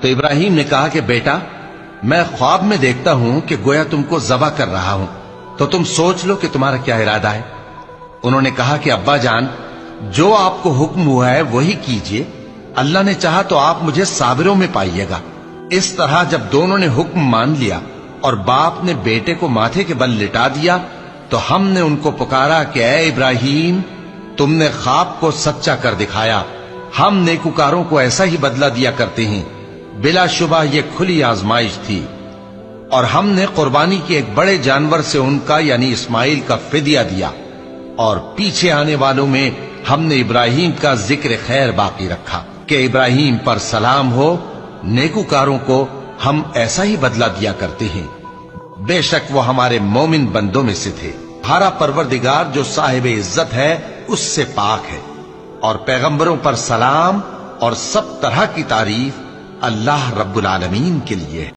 تو ابراہیم نے کہا کہ بیٹا، میں خواب میں دیکھتا ہوں کہ گویا تم کو ذبح کر رہا ہوں، تو تم سوچ لو کہ تمہارا کیا ارادہ ہے۔ انہوں نے کہا کہ ابا جان، جو آپ کو حکم ہوا ہے وہی کیجئے، اللہ نے چاہا تو آپ مجھے صابروں میں پائیے گا۔ اس طرح جب دونوں نے حکم مان لیا اور باپ نے بیٹے کو ماتھے کے بل لٹا دیا، تو ہم نے ان کو پکارا کہ اے ابراہیم، تم نے خواب کو سچا کر دکھایا، ہم نیکوکاروں کو ایسا ہی بدلہ دیا کرتے ہیں۔ بلا شبہ یہ کھلی آزمائش تھی، اور ہم نے قربانی کے ایک بڑے جانور سے ان کا یعنی اسماعیل کا فدیہ دیا، اور پیچھے آنے والوں میں ہم نے ابراہیم کا ذکر خیر باقی رکھا کہ ابراہیم پر سلام ہو، نیکوکاروں کو ہم ایسا ہی بدلہ دیا کرتے ہیں۔ بے شک وہ ہمارے مومن بندوں میں سے تھے۔ ہمارا پروردگار جو صاحب عزت ہے اس سے پاک ہے، اور پیغمبروں پر سلام اور سب طرح کی تعریف اللہ رب العالمین کے لیے ہے۔